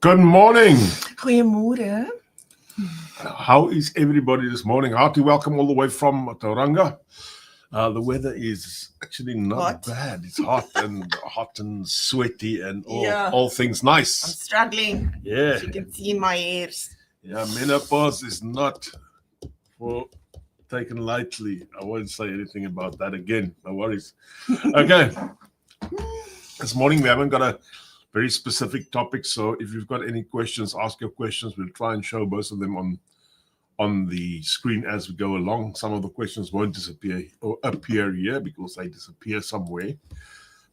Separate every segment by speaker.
Speaker 1: Good morning.
Speaker 2: Goeiemôre.
Speaker 1: How is everybody this morning? Hearty welcome all the way from Tauranga. The weather is actually not
Speaker 2: Hot.
Speaker 1: bad. It's hot and sweaty and
Speaker 2: Yeah.
Speaker 1: all things
Speaker 2: I'm
Speaker 1: nice.
Speaker 2: struggling.
Speaker 1: Yeah,
Speaker 2: As you can see in my hairs.
Speaker 1: yeah. Menopause is not for taken lightly. I won't say anything about that again. No worries. Okay. This morning we haven't got a very specific topic, so if you've got any questions, ask your questions. We'll try and show most of them on the screen as we go along. Some of the questions won't disappear or appear here because they disappear somewhere.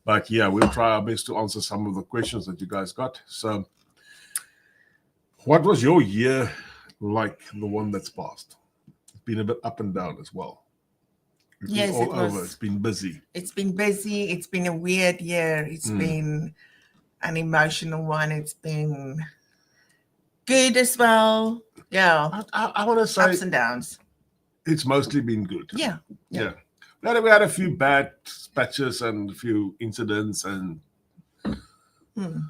Speaker 1: But yeah, we'll try our best to answer some of the questions that you guys got. So what was your year like, the one that's passed? It's been a bit up and down as well. It's
Speaker 2: Yes,
Speaker 1: been
Speaker 2: it
Speaker 1: all
Speaker 2: was.
Speaker 1: over. It's been busy.
Speaker 2: It's been busy. It's been a weird year. It's been an emotional one. It's been good as well. Yeah.
Speaker 1: I want to say
Speaker 2: Ups and downs.
Speaker 1: it's mostly been good.
Speaker 2: Yeah.
Speaker 1: Yeah. We had a few bad patches and a few incidents and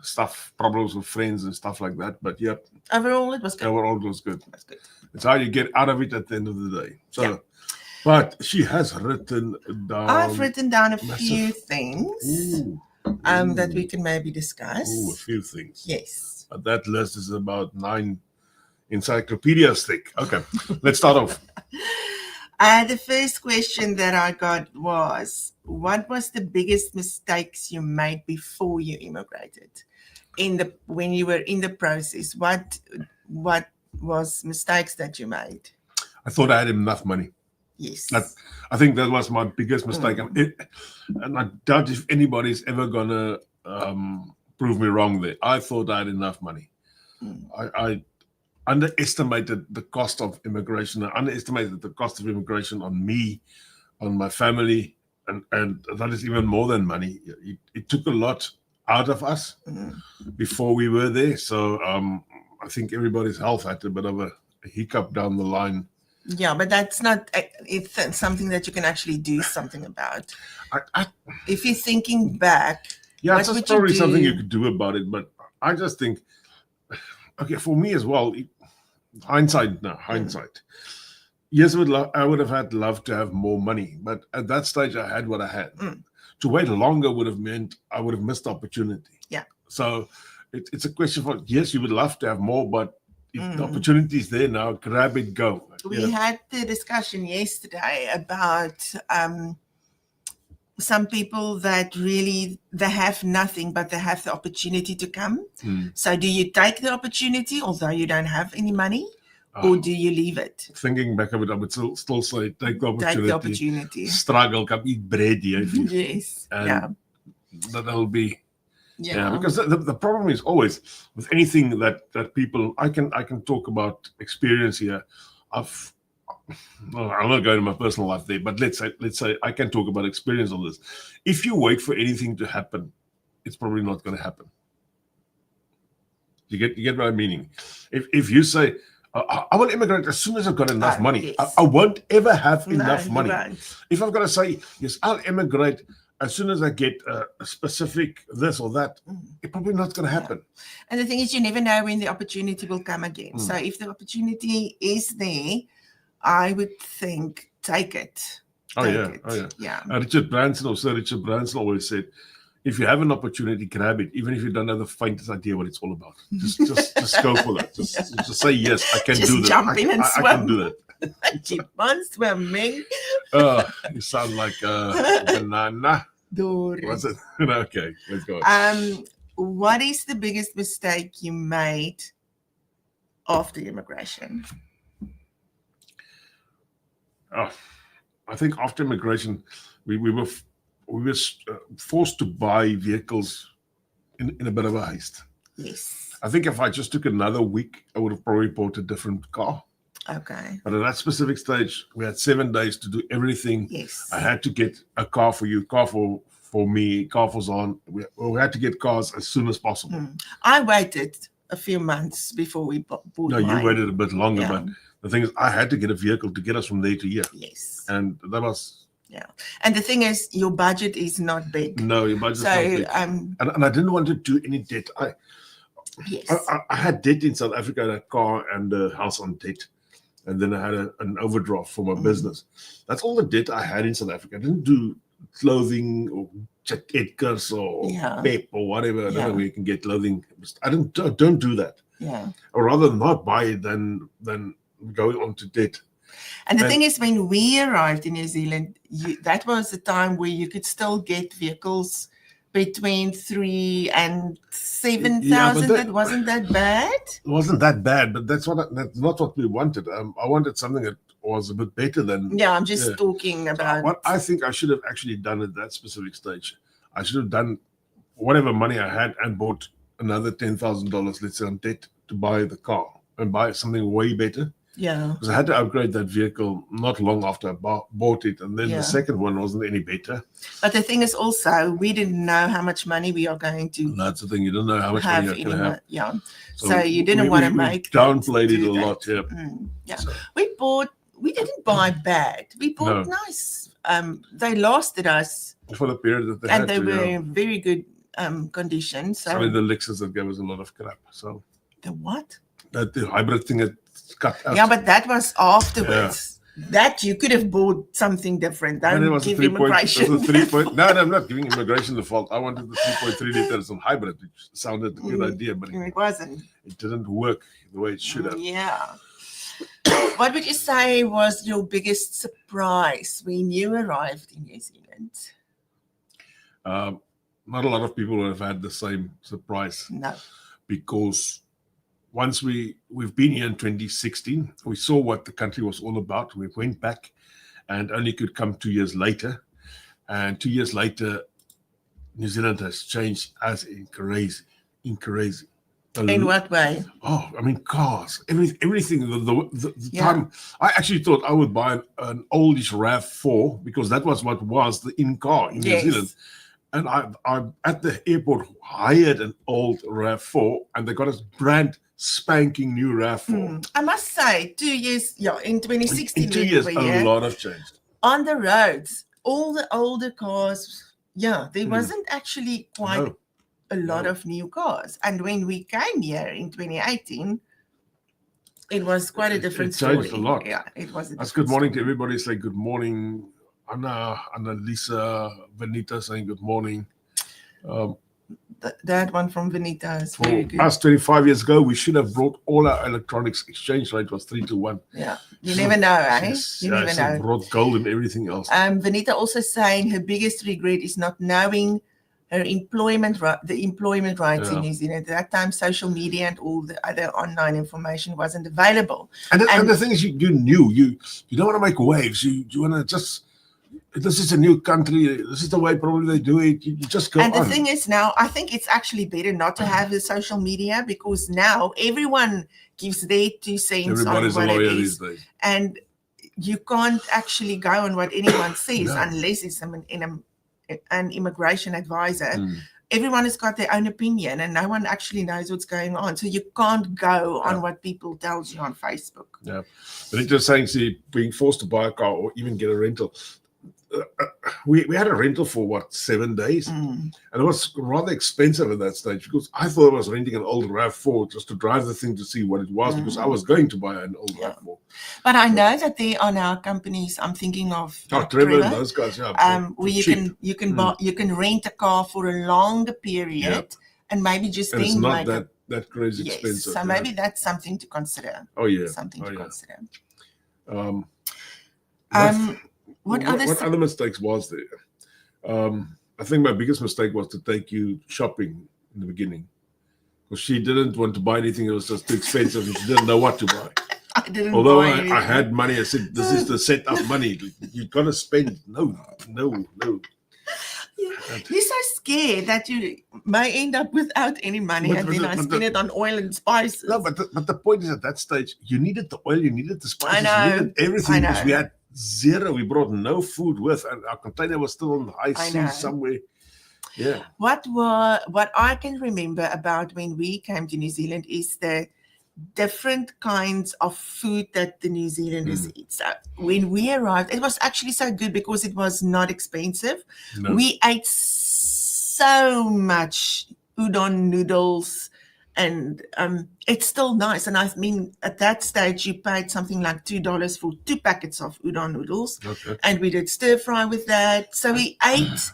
Speaker 1: stuff, problems with friends and stuff like that. But yeah,
Speaker 2: Overall, it was good.
Speaker 1: overall it was good.
Speaker 2: That's good.
Speaker 1: It's how you get out of it at the end of the day. So,
Speaker 2: Yeah.
Speaker 1: But she has written down.
Speaker 2: I've written down a
Speaker 1: massive-
Speaker 2: few things
Speaker 1: Ooh,
Speaker 2: that we can maybe discuss.
Speaker 1: ooh, a few things.
Speaker 2: Yes.
Speaker 1: But that list is about 9 encyclopedias thick. Okay, let's start off.
Speaker 2: The first question that I got was, what was the biggest mistakes you made before you immigrated? When you were in the process, what was mistakes that you made?
Speaker 1: I thought I had enough money.
Speaker 2: Yes.
Speaker 1: I think that was my biggest mistake. And I doubt if anybody's ever going to prove me wrong there. I thought I had enough money. I underestimated the cost of immigration. I underestimated the cost of immigration on me, on my family, and that is even more than money. It took a lot out of us before we were there. So I think everybody's health had a bit of a hiccup down the line.
Speaker 2: Yeah, but that's not it's something that you can actually do something about. If you're thinking back,
Speaker 1: yeah,
Speaker 2: what
Speaker 1: it's just
Speaker 2: would you
Speaker 1: probably something
Speaker 2: do?
Speaker 1: you could do about it. But I just think, okay, for me as well, hindsight. Yes, I would have loved to have more money, but at that stage I had what I had. To wait longer would have meant I would have missed the opportunity.
Speaker 2: Yeah.
Speaker 1: So it's a question for, yes, you would love to have more, but if the opportunity is there now, grab it, go.
Speaker 2: We had the discussion yesterday about some people that really, they have nothing, but they have the opportunity to come. So do you take the opportunity, although you don't have any money, or do you leave it?
Speaker 1: Thinking back of it, I would still say take the opportunity.
Speaker 2: Take the opportunity.
Speaker 1: Struggle, come eat bread here.
Speaker 2: Yes.
Speaker 1: And
Speaker 2: Yeah.
Speaker 1: that'll be. Yeah,
Speaker 2: Yeah.
Speaker 1: because the problem is always with anything that people, I can talk about experience here. I'm not going to my personal life there, but let's say I can talk about experience on this. If you wait for anything to happen, it's probably not going to happen. You get what I'm meaning. If you say I will immigrate as soon as I've got enough money,
Speaker 2: yes.
Speaker 1: I won't ever have enough
Speaker 2: you
Speaker 1: money.
Speaker 2: won't.
Speaker 1: If I've got to say yes, I'll immigrate as soon as I get a specific this or that, it's probably not going to happen.
Speaker 2: And the thing is, you never know when the opportunity will come again. So if the opportunity is there, I would think take it. Take it. Yeah.
Speaker 1: Richard Branson, or Sir Richard Branson, always said, if you have an opportunity, grab it, even if you don't have the faintest idea what it's all about. Just go for that. Just say yes, I can
Speaker 2: Just
Speaker 1: do that.
Speaker 2: jump in and
Speaker 1: I
Speaker 2: swim.
Speaker 1: can do that.
Speaker 2: Keep on swimming.
Speaker 1: You sound like a banana.
Speaker 2: Dory.
Speaker 1: Was it? Okay, let's go on.
Speaker 2: What is the biggest mistake you made after immigration?
Speaker 1: I think after immigration, we were forced to buy vehicles in a bit of a haste.
Speaker 2: Yes.
Speaker 1: I think if I just took another week, I would have probably bought a different car.
Speaker 2: Okay.
Speaker 1: But at that specific stage, we had 7 days to do everything.
Speaker 2: Yes.
Speaker 1: I had to get a car for you, car for me, car for Zahn. We had to get cars as soon as possible.
Speaker 2: I waited a few months before we bought
Speaker 1: No,
Speaker 2: mine.
Speaker 1: you waited a bit longer,
Speaker 2: Yeah.
Speaker 1: but the thing is, I had to get a vehicle to get us from there to here.
Speaker 2: Yes.
Speaker 1: And that was...
Speaker 2: Yeah. And the thing is, your budget is not big.
Speaker 1: No, your budget's
Speaker 2: So,
Speaker 1: not big. And I didn't want to do any debt.
Speaker 2: Yes.
Speaker 1: I had debt in South Africa, a car and a house on debt. And then I had an overdraft for my business. That's all the debt I had in South Africa. I didn't do clothing or Edgar's or Pep or whatever. I don't know where you can get clothing. I don't do that.
Speaker 2: Yeah.
Speaker 1: I'd rather not buy it than go on to debt.
Speaker 2: And the thing is, when we arrived in New Zealand, that was the time where you could still get vehicles between 3,000 and 7,000. That wasn't that bad.
Speaker 1: It wasn't that bad, but that's not what we wanted. I wanted something that was a bit better than.
Speaker 2: Yeah, I'm just talking about.
Speaker 1: So what I think I should have actually done at that specific stage, I should have done whatever money I had and bought another $10,000, let's say, on debt to buy the car and buy something way better.
Speaker 2: Yeah.
Speaker 1: Because I had to upgrade that vehicle not long after I bought it. And then the second one wasn't any better.
Speaker 2: But the thing is also, we didn't know how much money we are going to.
Speaker 1: That's the thing. You don't know how much money you're going to have.
Speaker 2: Yeah. So you didn't want to make.
Speaker 1: Downplayed it a lot. Yeah.
Speaker 2: Yeah. So. We didn't buy bad. We bought nice. They lasted us.
Speaker 1: For the period that they had.
Speaker 2: And they were in very good condition. So.
Speaker 1: I mean, the Lexus that gave us a lot of crap. So.
Speaker 2: The what?
Speaker 1: The hybrid thing that cut out.
Speaker 2: Yeah, but that was afterwards. Yeah. That you could have bought something different. Don't give immigration.
Speaker 1: No, I'm not giving immigration the fault. I wanted the 3.3 liters on hybrid, which sounded a good idea, but
Speaker 2: it wasn't.
Speaker 1: It didn't work the way it should have.
Speaker 2: Yeah. What would you say was your biggest surprise when you arrived in New Zealand?
Speaker 1: Not a lot of people have had the same surprise.
Speaker 2: No.
Speaker 1: Because once we've been here in 2016, we saw what the country was all about. We went back and only could come 2 years later. And 2 years later, New Zealand has changed as in crazy.
Speaker 2: In what way?
Speaker 1: Oh, I mean, cars, everything. The time, I actually thought I would buy an oldish RAV4 because that was what was the in-car in New Zealand. And I at the airport hired an old RAV4 and they got us brand spanking new RAV4.
Speaker 2: I must say, 2 years, in 2016.
Speaker 1: In 2 years, a lot have changed.
Speaker 2: On the roads, all the older cars, there wasn't actually quite a lot of new cars. And when we came here in 2018, it was quite a different story.
Speaker 1: It changed a lot.
Speaker 2: Yeah, it was.
Speaker 1: That's good morning to everybody. Say good morning. Anna, Lisa, Vanita saying good morning.
Speaker 2: That one from Vanita is very good.
Speaker 1: Us 25 years ago, we should have brought all our electronics. Exchange rate was 3-1.
Speaker 2: Yeah, you never know, eh? You never know.
Speaker 1: Brought gold and everything else.
Speaker 2: Vanita also saying her biggest regret is not knowing her employment rights in New Zealand. At that time, social media and all the other online information wasn't available.
Speaker 1: And the thing is, you knew you don't want to make waves. You want to just. This is a new country. This is the way probably they do it. You just go on.
Speaker 2: And the thing is now, I think it's actually better not to have the social media because now everyone gives their 2 cents
Speaker 1: Everybody's
Speaker 2: on what
Speaker 1: a lawyer
Speaker 2: it is.
Speaker 1: these days.
Speaker 2: And you can't actually go on what anyone says unless it's an immigration advisor. Everyone has got their own opinion and no one actually knows what's going on. So you can't go on what people tell you on Facebook.
Speaker 1: Yeah. But it's just saying, being forced to buy a car or even get a rental. We had a rental for 7 days, and it was rather expensive at that stage because I thought I was renting an old RAV4 just to drive the thing to see what it was because I was going to buy an old RAV4.
Speaker 2: But I know that there are now companies. I'm thinking of
Speaker 1: Trevor and those guys.
Speaker 2: Where you can rent a car for a longer period and maybe just
Speaker 1: and
Speaker 2: then
Speaker 1: it's not that crazy expensive.
Speaker 2: So maybe that's something to consider.
Speaker 1: Oh yeah,
Speaker 2: something to consider.
Speaker 1: What other mistakes was there? I think my biggest mistake was to take you shopping in the beginning because she didn't want to buy anything. It was just too expensive and she didn't know what to buy. Although I had money, I said, this is the set up money. You've got to spend. No.
Speaker 2: You're so scared that you may end up without any money and then I spend it on oil and spices.
Speaker 1: No, but the point is at that stage, you needed the oil, you needed the spices,
Speaker 2: you
Speaker 1: needed everything because we had zero. We brought no food with, and our container was still on the high sea somewhere. Yeah.
Speaker 2: What I can remember about when we came to New Zealand is the different kinds of food that the New Zealanders eat. So when we arrived, it was actually so good because it was not expensive. No. We ate so much udon noodles And it's still nice. And I mean, at that stage, you paid something like $2 for 2 packets of udon noodles.
Speaker 1: Okay.
Speaker 2: And we did stir fry with that. So we ate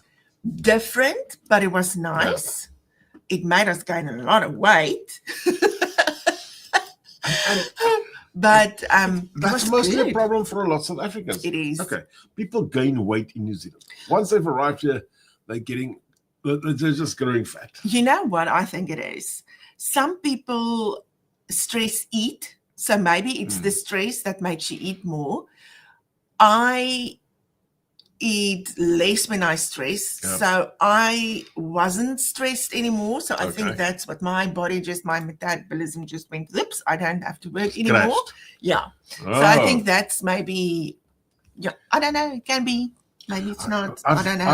Speaker 2: different, but it was nice. It made us gain a lot of weight. But
Speaker 1: that's mostly a problem for a lot of South Africans.
Speaker 2: It is.
Speaker 1: Okay. People gain weight in New Zealand. Once they've arrived here, they're just growing fat.
Speaker 2: You know what I think it is? Some people stress eat. So maybe it's the stress that makes you eat more. I eat less when I stress.
Speaker 1: Yep.
Speaker 2: So I wasn't stressed anymore. So I think that's what my body my metabolism just went, oops, I don't have to work anymore.
Speaker 1: Crashed.
Speaker 2: Yeah. So I think that's maybe, I don't know. It can be. Maybe it's not. I don't know.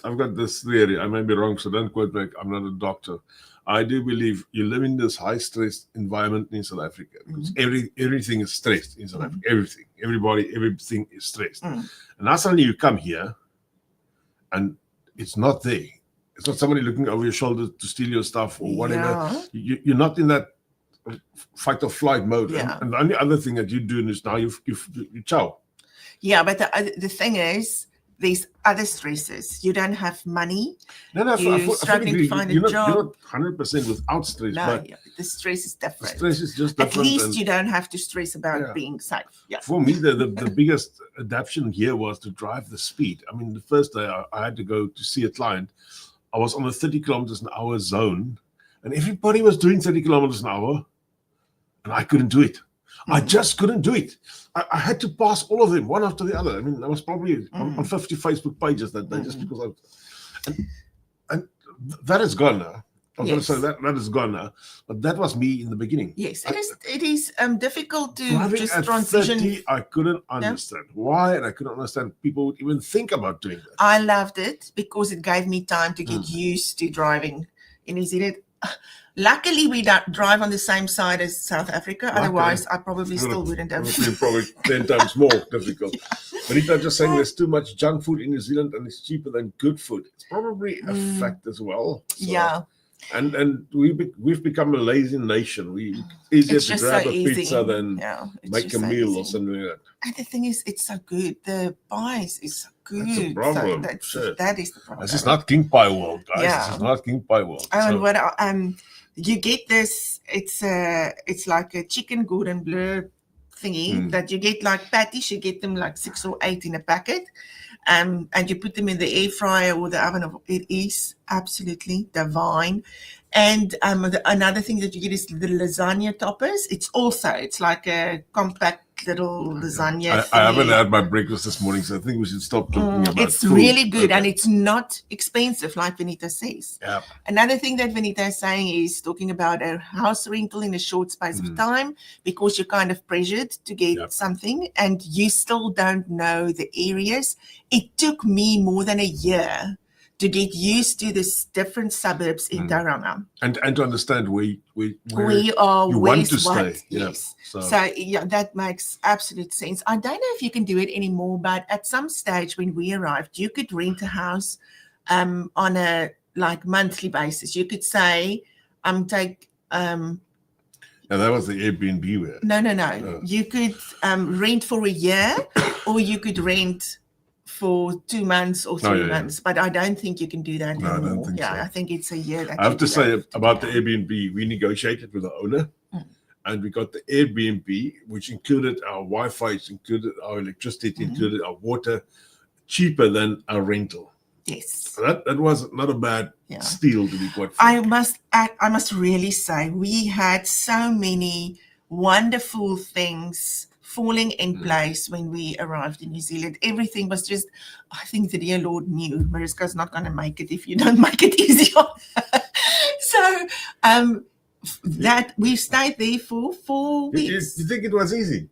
Speaker 1: I've got this theory. I may be wrong, so don't quote me. I'm not a doctor. I do believe you live in this high stress environment in South Africa because everything is stressed in South Africa. Everything, everything is stressed. And now suddenly you come here, and it's not there. It's not somebody looking over your shoulder to steal your stuff or whatever.
Speaker 2: Yeah.
Speaker 1: You're not in that fight or flight mode.
Speaker 2: Yeah.
Speaker 1: And the only other thing that you're doing is now you chow.
Speaker 2: Yeah, but the thing is, there's other stresses. You don't have money.
Speaker 1: No,
Speaker 2: you're struggling to find a job.
Speaker 1: You're not 100% without stress.
Speaker 2: No,
Speaker 1: but
Speaker 2: the stress is different.
Speaker 1: The stress is just different.
Speaker 2: At least you don't have to stress about being safe. Yeah.
Speaker 1: For me, the biggest adaptation here was to drive the speed. I mean, the first day I had to go to see a client. I was on a 30 kilometers an hour zone, and everybody was doing 30 kilometers an hour, and I couldn't do it. I just couldn't do it. I had to pass all of them one after the other. I mean, I was probably on 50 Facebook pages that day just because and that is gone now. I'm going to say that is gone now. But that was me in the beginning.
Speaker 2: Yes, it is difficult to
Speaker 1: driving
Speaker 2: just
Speaker 1: at
Speaker 2: transition.
Speaker 1: 30, I couldn't understand why, and I couldn't understand people would even think about doing that.
Speaker 2: I loved it because it gave me time to get used to driving in New Zealand. Luckily, we don't drive on the same side as South Africa. Otherwise, I probably still wouldn't have.
Speaker 1: It would be probably 10 times more difficult. But just saying there's too much junk food in New Zealand and it's cheaper than good food. It's probably a fact as well. So,
Speaker 2: yeah.
Speaker 1: And we've become a lazy nation. It's easier to grab a pizza than make a meal or something like that.
Speaker 2: And the thing is, it's so good. The pies is so good.
Speaker 1: That's the problem.
Speaker 2: That is the problem.
Speaker 1: This is not King Pie World, guys.
Speaker 2: Yeah.
Speaker 1: This is not King Pie World.
Speaker 2: And what you get this, it's like a chicken Gordon Bleu thingy that you get like patties. You get them like 6 or 8 in a packet, and you put them in the air fryer or the oven. It is absolutely divine. And another thing that you get is the lasagna toppers. It's like a compact little lasagna.
Speaker 1: I haven't had my breakfast this morning, so I think we should stop talking about
Speaker 2: it's
Speaker 1: food.
Speaker 2: really good, and it's not expensive, like Vanita says.
Speaker 1: Yeah.
Speaker 2: Another thing that Vanita is saying is talking about a house rental in a short space of time because you're kind of pressured to get something, and you still don't know the areas. It took me more than a year to get used to the different suburbs in Tauranga.
Speaker 1: And to understand where
Speaker 2: we are,
Speaker 1: you want to stay.
Speaker 2: Yes. So that makes absolute sense. I don't know if you can do it anymore, but at some stage when we arrived, you could rent a house on a monthly basis. You could say,
Speaker 1: Now that was the Airbnb way.
Speaker 2: No. You could rent for a year, or you could rent for 2 months or 3 months, but I don't think you can do that anymore.
Speaker 1: I don't think so.
Speaker 2: I think it's a year.
Speaker 1: I have to say about the Airbnb, we negotiated with the owner, and we got the Airbnb, which included our Wi-Fi, it included our electricity, it included our water, cheaper than our rental.
Speaker 2: Yes,
Speaker 1: so that was not a bad steal, to be quite frank.
Speaker 2: I must really say we had so many wonderful things falling in place when we arrived in New Zealand. Everything was just, I think the dear Lord knew Mariska's not going to make it if you don't make it easy on her. So that we stayed there for 4 weeks.
Speaker 1: You think it was easy?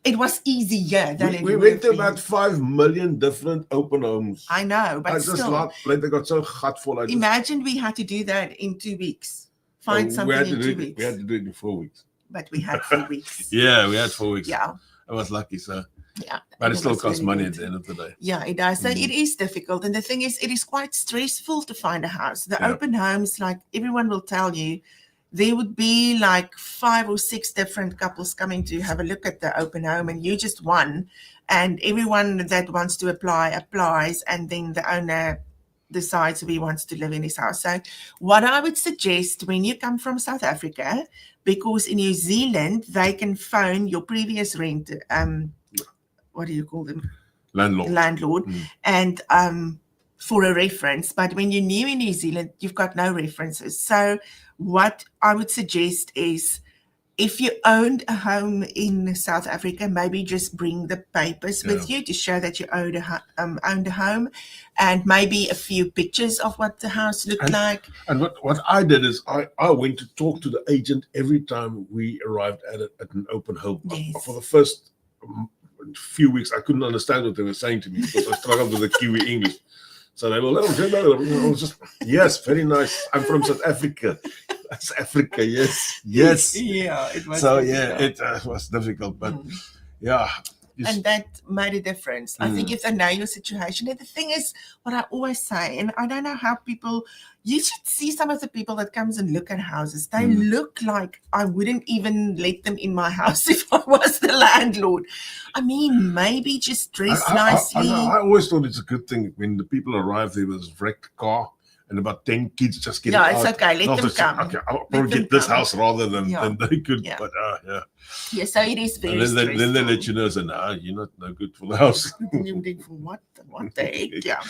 Speaker 2: It was easier than
Speaker 1: we went to about 5 million different open homes.
Speaker 2: I know, but still.
Speaker 1: They got so hurtful.
Speaker 2: Imagine we had to do that in 2 weeks. Find something in 2 weeks.
Speaker 1: We had to do it in 4 weeks.
Speaker 2: But we had 4 weeks.
Speaker 1: Yeah, we had 4 weeks.
Speaker 2: Yeah.
Speaker 1: I was lucky, so.
Speaker 2: Yeah.
Speaker 1: But it still costs money at the end of the day.
Speaker 2: Yeah, it does. So it is difficult. And the thing is, it is quite stressful to find a house. The open homes, like everyone will tell you, there would be like 5 or 6 different couples coming to have a look at the open home, and you just one, and everyone that wants to apply applies, and then the owner decides if he wants to live in his house. So what I would suggest when you come from South Africa, because in New Zealand they can phone your previous rent, what do you call them? Landlord, and for a reference. But when you're new in New Zealand, you've got no references. So what I would suggest is, if you owned a home in South Africa, maybe just bring the papers with you to show that you owned a home, and maybe a few pictures of what the house looked like.
Speaker 1: And what I did is I went to talk to the agent every time we arrived at an open home.
Speaker 2: Yes.
Speaker 1: For the first few weeks, I couldn't understand what they were saying to me because I struggled with the Kiwi English. So they were, I was just, yes, very nice. I'm from South Africa. That's Africa, yes.
Speaker 2: Yeah, it was.
Speaker 1: So
Speaker 2: difficult.
Speaker 1: it was difficult, but yeah.
Speaker 2: And that made a difference. I think if they know your situation. And the thing is, what I always say, and I don't know how people, you should see some of the people that comes and look at houses. They look like I wouldn't even let them in my house if I was the landlord. I mean, maybe just dress nicely.
Speaker 1: I always thought it's a good thing when the people arrive, there was a wrecked car and about 10 kids just get out.
Speaker 2: Yeah, it's okay. Let them come.
Speaker 1: Okay, I'll probably get this house rather than they could.
Speaker 2: Yeah.
Speaker 1: But
Speaker 2: Yeah, so it is very stressful.
Speaker 1: Then they let you know, so nah, you're not no good for the house.
Speaker 2: You think, what the heck?
Speaker 1: Yeah.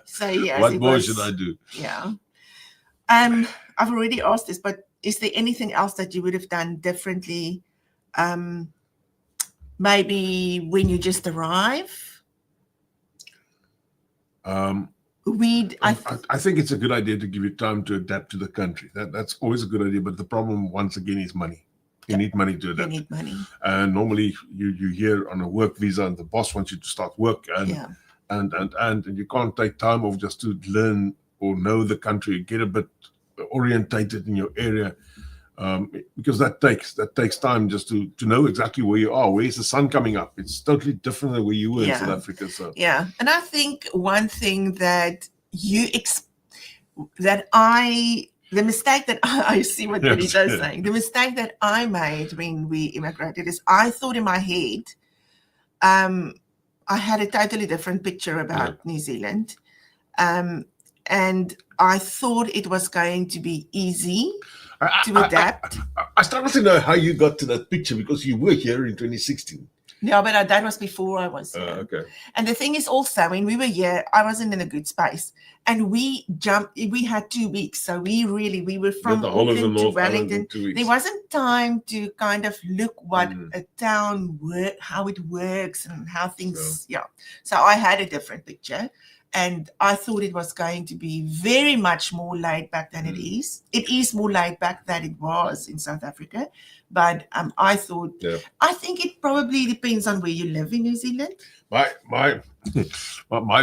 Speaker 2: So yeah.
Speaker 1: What more should I do?
Speaker 2: Yeah. I've already asked this, but is there anything else that you would have done differently? Maybe when you just arrive?
Speaker 1: I think it's a good idea to give you time to adapt to the country. That's always a good idea. But the problem, once again, is money. You need money to adapt.
Speaker 2: You need money.
Speaker 1: And normally you're here on a work visa, and the boss wants you to start work, and you can't take time off just to learn or know the country, get a bit orientated in your area, because that takes time just to know exactly where you are. Where's the sun coming up? It's totally different than where you were in South Africa. So
Speaker 2: and I think one thing that the mistake that I see what Benito's saying, the mistake that I made when we immigrated is I thought in my head, I had a totally different picture about New Zealand. And I thought it was going to be easy to adapt.
Speaker 1: I started to know how you got to that picture because you were here in 2016.
Speaker 2: No, but that was before I was here.
Speaker 1: Okay.
Speaker 2: And the thing is also, when we were here, I wasn't in a good space. And we had 2 weeks. So we were from Auckland to Wellington. There wasn't time to kind of look what a town how it works and how things, So I had a different picture. And I thought it was going to be very much more laid back than it is. It is more laid back than it was in South Africa. But I thought, I think it probably depends on where you live in New Zealand.
Speaker 1: My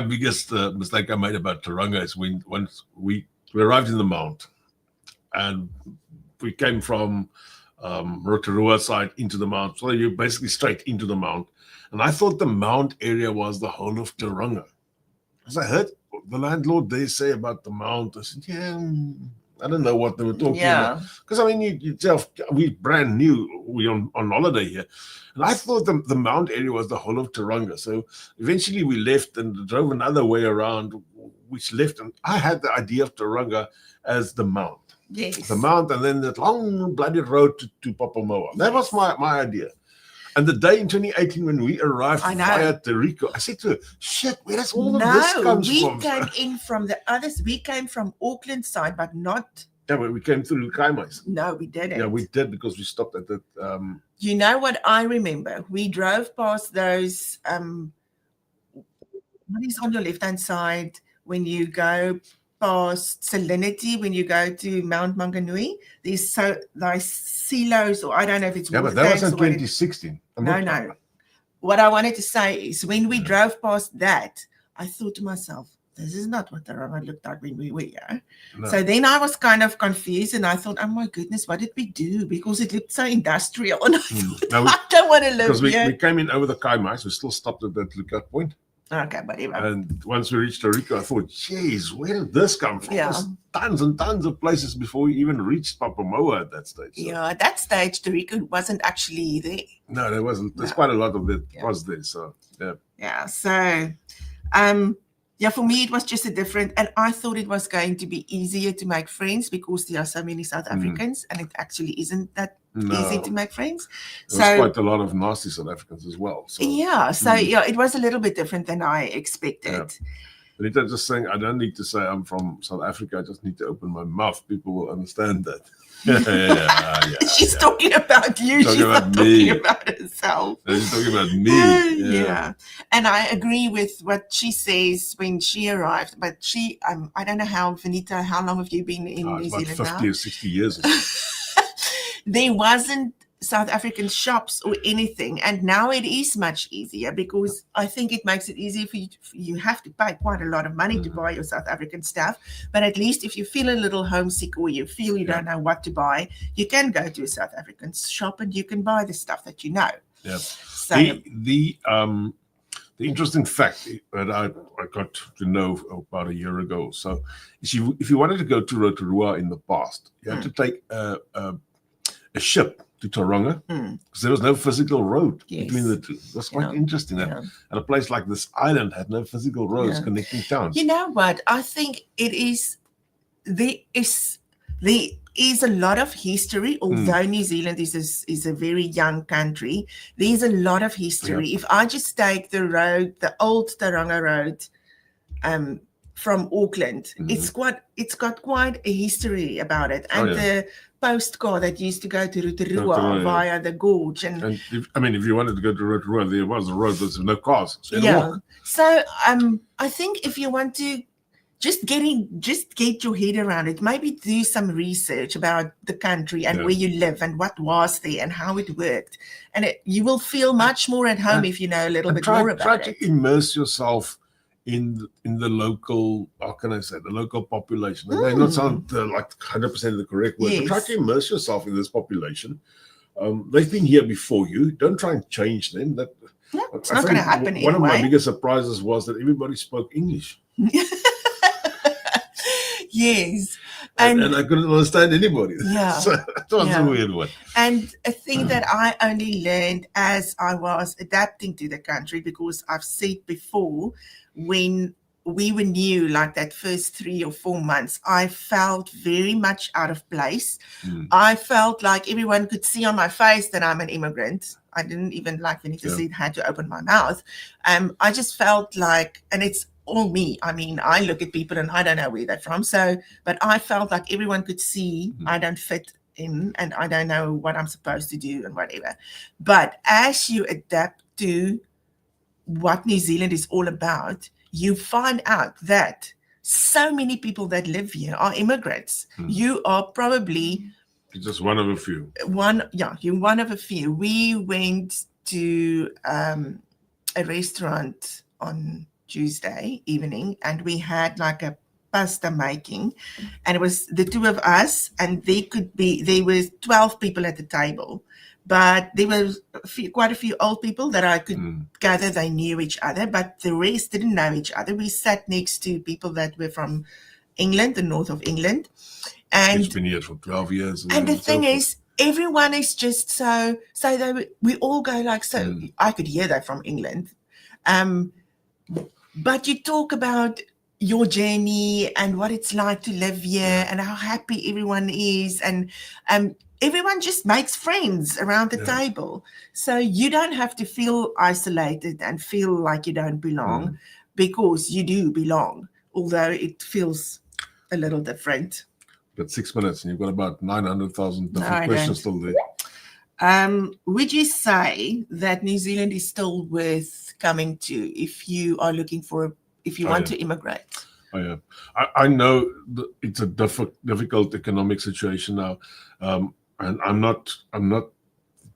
Speaker 1: biggest mistake I made about Tauranga is once we arrived in the Mount, and we came from Rotorua side into the Mount. So you're basically straight into the Mount. And I thought the Mount area was the whole of Tauranga. As I heard the landlord they say about the Mount, I said, I don't know what they were talking about. Because I mean, we brand new, we on holiday here, and I thought the Mount area was the whole of Tauranga. So eventually we left and drove another way around, which left, and I had the idea of Tauranga as the Mount.
Speaker 2: Yes.
Speaker 1: The Mount, and then that long bloody road to Papamoa. That was my idea. And the day in 2018 when we arrived via Terrico, I said to her, shit, where does all of this come from?
Speaker 2: We came in from the others. We came from Auckland side, but not.
Speaker 1: Yeah, but we came through Kaimais.
Speaker 2: No, we didn't.
Speaker 1: Yeah, we did because we stopped at that.
Speaker 2: You know what I remember? We drove past those. What is on your left-hand side when you go past Salinity, when you go to Mount Manganui? There's silos, or I don't know if it's
Speaker 1: but that was in 2016.
Speaker 2: No. What I wanted to say is when we drove past that, I thought to myself, this is not what the river looked like when we were here. No. So then I was kind of confused and I thought, oh my goodness, what did we do? Because it looked so industrial. And I thought, I don't want to live here.
Speaker 1: Because we came in over the Kaimais, we still stopped at that lookout point.
Speaker 2: Okay, whatever.
Speaker 1: And once we reached Arica, I thought, geez, where did this come from?
Speaker 2: Yeah.
Speaker 1: There's tons and tons of places before we even reached Papamoa at that stage. So.
Speaker 2: Yeah, at that stage, Tariqa wasn't actually there.
Speaker 1: No, there wasn't. There's
Speaker 2: No.
Speaker 1: quite a lot of it
Speaker 2: Yeah.
Speaker 1: was there. So, yeah.
Speaker 2: Yeah, so yeah, for me it was just a different, and I thought it was going to be easier to make friends because there are so many South Africans, and it actually isn't that easy to make friends.
Speaker 1: There's quite a lot of nasty South Africans as well. So.
Speaker 2: Yeah, so yeah, it was a little bit different than I expected.
Speaker 1: Yeah. Anita just saying, I don't need to say I'm from South Africa. I just need to open my mouth. People will understand that. Yeah,
Speaker 2: She's talking about you. She's not talking about herself.
Speaker 1: She's talking about me.
Speaker 2: Yeah. And I agree with what she says when she arrived. But she, I don't know how, Vanita, how long have you been in New Zealand now?
Speaker 1: 50 or 60 years.
Speaker 2: There wasn't South African shops or anything, and now it is much easier because I think it makes it easier for you. You have to pay quite a lot of money to buy your South African stuff, but at least if you feel a little homesick or you feel you don't know what to buy, you can go to a South African shop and you can buy the stuff that you know.
Speaker 1: Yeah.
Speaker 2: So
Speaker 1: the interesting fact that I got to know about a year ago. So if you wanted to go to Rotorua in the past, you had to take a ship to Tauranga because there was no physical road between the two. It was quite interesting that at a place like this island had no physical roads connecting towns.
Speaker 2: You know what? I think it is there is a lot of history, although New Zealand is a very young country. There's a lot of history. If I just take the road, the old Tauranga road, from Auckland, it's got quite a history about it, and the postcard that used to go to Rotorua via the gorge. And
Speaker 1: if you wanted to go to Rotorua, there was a road, there's no cars. So
Speaker 2: So I think if you want to just get your head around it, maybe do some research about the country and where you live and what was there and how it worked, and you will feel much more at home if you know a little bit more about it.
Speaker 1: Try to immerse yourself in the local, how can I say, the local population. It may not sound like 100% the correct word, but try to immerse yourself in this population. They've been here before you. Don't try and change them.
Speaker 2: It's not going to happen anyway.
Speaker 1: One of my biggest surprises was that everybody spoke English.
Speaker 2: Yes.
Speaker 1: And I couldn't understand anybody.
Speaker 2: Yeah.
Speaker 1: So that was a weird one.
Speaker 2: And a thing that I only learned as I was adapting to the country, because I've said before, when we were new, like that first 3 or 4 months, I felt very much out of place. I felt like everyone could see on my face that I'm an immigrant. I didn't even, like Vanita said, had to open my mouth. I just felt like, and it's all me. I mean, I look at people and I don't know where they're from. So, but I felt like everyone could see I don't fit in and I don't know what I'm supposed to do and whatever. But as you adapt to what New Zealand is all about, you find out that so many people that live here are immigrants. You are probably
Speaker 1: just one of a few.
Speaker 2: You're one of a few. We went to a restaurant on Tuesday evening and we had like a pasta making, and it was the two of us, and there were 12 people at the table, but there were quite a few old people that I could gather they knew each other, but the rest didn't know each other. We sat next to people that were from England, the north of England, and
Speaker 1: it's been here for 12 years.
Speaker 2: And the thing is, everyone is just so we all go like, so I could hear that from England, but you talk about your journey and what it's like to live here and how happy everyone is, and everyone just makes friends around the table. So you don't have to feel isolated and feel like you don't belong, because you do belong, although it feels a little different.
Speaker 1: But 6 minutes and you've got about 900,000 different questions still there.
Speaker 2: Would you say that New Zealand is still worth coming to if you are looking if you want to immigrate?
Speaker 1: Oh, yeah. I know that it's a difficult economic situation now. And I'm not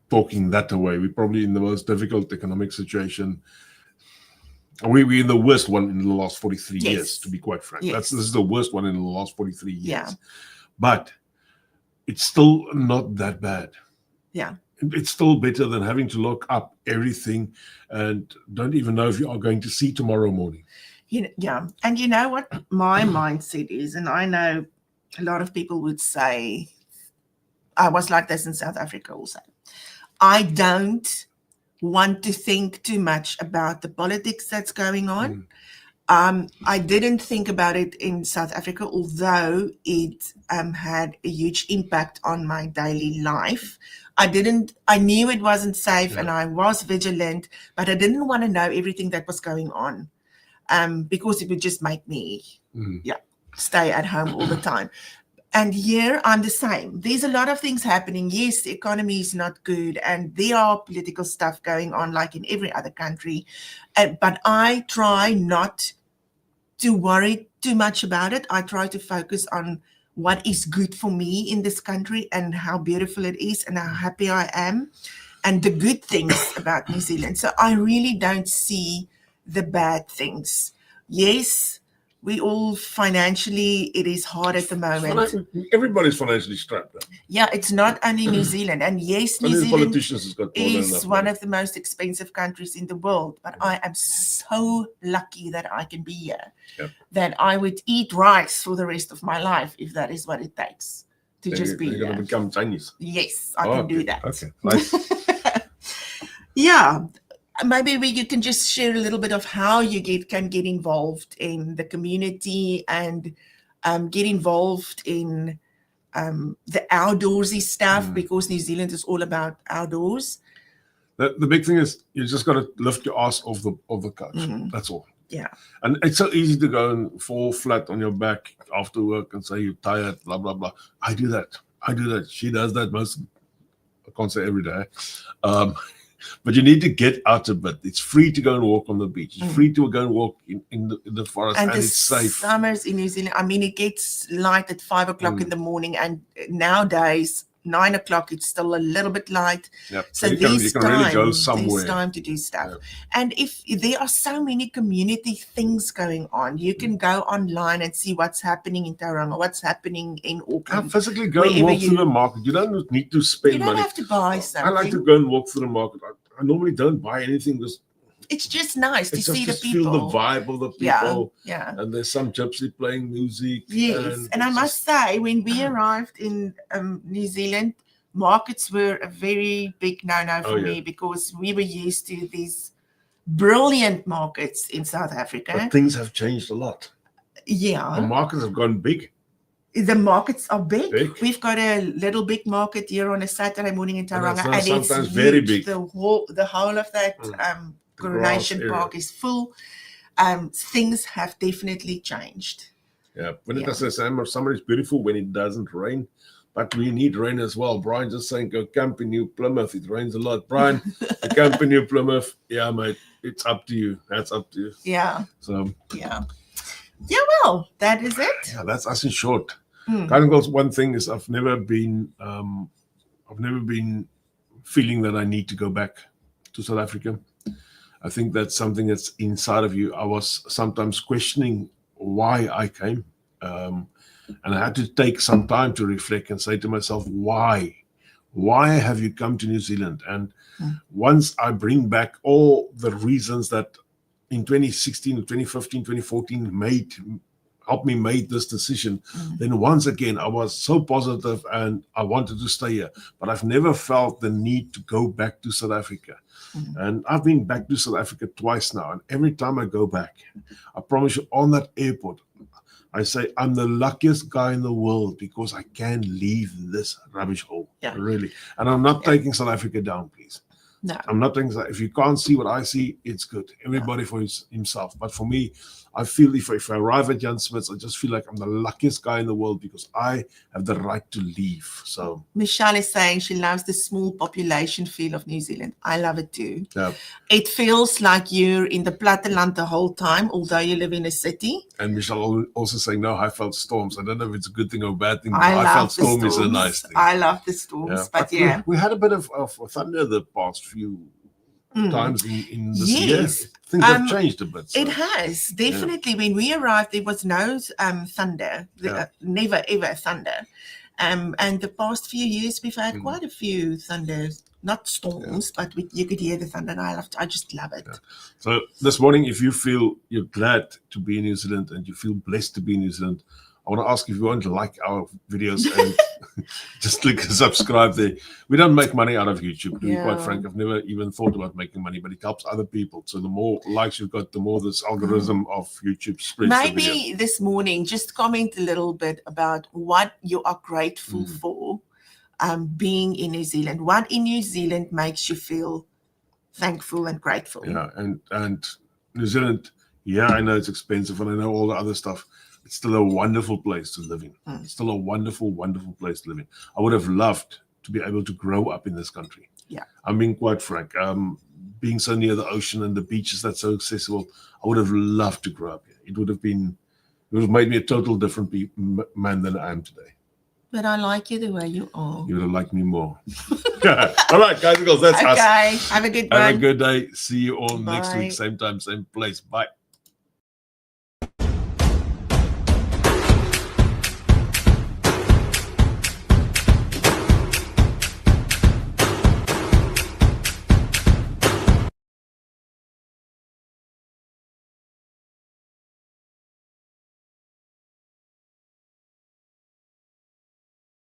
Speaker 1: talking that away. We're probably in the most difficult economic situation. We're in the worst one in the last 43 years, to be quite frank. This is the worst one in the last 43 years.
Speaker 2: Yeah.
Speaker 1: But it's still not that bad.
Speaker 2: Yeah.
Speaker 1: it's still better than having to look up everything and don't even know if you are going to see tomorrow morning.
Speaker 2: Yeah. And you know what my mindset is, and I know a lot of people would say, I was like this in South Africa also. I don't want to think too much about the politics that's going on. I didn't think about it in South Africa, although it had a huge impact on my daily life. I knew it wasn't safe and I was vigilant, but I didn't want to know everything that was going on because it would just make me stay at home all the time. And here I'm the same. There's a lot of things happening. Yes, the economy is not good and there are political stuff going on like in every other country. But I try not to worry too much about it. I try to focus on what is good for me in this country and how beautiful it is and how happy I am and the good things about New Zealand. So I really don't see the bad things. Yes, we all financially, it is hard at the moment.
Speaker 1: Everybody's financially strapped.
Speaker 2: Yeah, it's not only New Zealand. And yes, New Zealand is one of the most expensive countries in the world. But I am so lucky that I can be here, that I would eat rice for the rest of my life if that is what it takes to just be here.
Speaker 1: You're going to become Chinese.
Speaker 2: Yes, I can do that.
Speaker 1: Okay, nice.
Speaker 2: Yeah. Maybe you can just share a little bit of how you can get involved in the community and get involved in the outdoorsy stuff because New Zealand is all about outdoors.
Speaker 1: The big thing is you just got to lift your ass off the couch. That's all.
Speaker 2: Yeah.
Speaker 1: And it's so easy to go and fall flat on your back after work and say you're tired, blah, blah, blah. I do that. She does that most, I can't say every day. But you need to get out a bit. It's free to go and walk on the beach. It's free to go and walk in the forest, and it's safe.
Speaker 2: Summers in New Zealand, I mean, it gets light at 5 o'clock in the morning, and nowadays 9 o'clock it's still a little bit light.
Speaker 1: Yep.
Speaker 2: So
Speaker 1: you can really go somewhere.
Speaker 2: There's time to do stuff. And if there are so many community things going on, you can go online and see what's happening in Tauranga, what's happening in Auckland.
Speaker 1: Physically go and walk through the market. You don't need to spend money.
Speaker 2: You don't have to buy something.
Speaker 1: I like to go and walk through the market. I normally don't buy anything.
Speaker 2: It's just nice to see the people.
Speaker 1: Feel the vibe of the people.
Speaker 2: Yeah.
Speaker 1: And there's some gypsy playing music.
Speaker 2: Yes. And I must say, when we arrived in New Zealand, markets were a very big no-no for me because we were used to these brilliant markets in South Africa.
Speaker 1: But things have changed a lot.
Speaker 2: Yeah.
Speaker 1: The markets have gone big.
Speaker 2: The markets are big. We've got a little big market here on a Saturday morning in Tauranga. And
Speaker 1: sometimes it's very big.
Speaker 2: The whole of that Coronation Park is full. Things have definitely changed.
Speaker 1: Yeah, when it does the same, summer is beautiful when it doesn't rain, but we need rain as well. Brian just saying go camp in New Plymouth. It rains a lot. Brian, camp in New Plymouth. Yeah, mate, it's up to you. That's up to you.
Speaker 2: Yeah.
Speaker 1: So.
Speaker 2: Yeah. Yeah, well, that is it.
Speaker 1: Yeah, that's us in short. Carnival's one thing is I've never been feeling that I need to go back to South Africa. I think that's something that's inside of you. I was sometimes questioning why I came. And I had to take some time to reflect and say to myself, why? Why have you come to New Zealand? And once I bring back all the reasons that in 2016, 2015, 2014 helped me make this decision, then once again, I was so positive and I wanted to stay here. But I've never felt the need to go back to South Africa. And I've been back to South Africa twice now. And every time I go back, I promise you, on that airport, I say, I'm the luckiest guy in the world because I can leave this rubbish hole. Yeah. Really. And I'm not taking South Africa down, please.
Speaker 2: No.
Speaker 1: I'm not taking that. If you can't see what I see, it's good. Everybody for himself. But for me, I feel if I arrive at Jan Smith's, I just feel like I'm the luckiest guy in the world because I have the right to leave. So
Speaker 2: Michelle is saying she loves the small population feel of New Zealand. I love it too.
Speaker 1: Yeah.
Speaker 2: It feels like you're in the platteland the whole time, although you live in a city.
Speaker 1: And Michelle also saying, no, I felt storms. I don't know if it's a good thing or a bad thing, but I felt storm is a nice thing.
Speaker 2: I love the storms, but
Speaker 1: we had a bit of thunder the past few times in this year. Things have changed a bit. So.
Speaker 2: It has, definitely. When we arrived, there was no thunder, never ever thunder. And the past few years, we've had quite a few thunders. not storms, but you could hear the thunder. And I just love it.
Speaker 1: Yeah. So this morning, if you feel you're glad to be in New Zealand and you feel blessed to be in New Zealand, I want to ask if you want to like our videos and just click subscribe there. We don't make money out of YouTube, to be quite frank. I've never even thought about making money, but it helps other people. So the more likes you've got, the more this algorithm of YouTube spreads.
Speaker 2: Maybe this morning, just comment a little bit about what you are grateful for being in New Zealand. What in New Zealand makes you feel thankful and grateful?
Speaker 1: Yeah, and New Zealand, yeah, I know it's expensive and I know all the other stuff. It's still a wonderful place to live in. It's still a wonderful, wonderful place to live in. I would have loved to be able to grow up in this country.
Speaker 2: Yeah.
Speaker 1: I'm being quite frank. Being so near the ocean and the beaches that's so accessible, I would have loved to grow up here. It would have made me a total different man than I am today.
Speaker 2: But I like you the way you are.
Speaker 1: You would have liked me more. All right, guys and girls, that's us.
Speaker 2: Okay, have a good one.
Speaker 1: Have a good day. See you all next week. Same time, same place. Bye.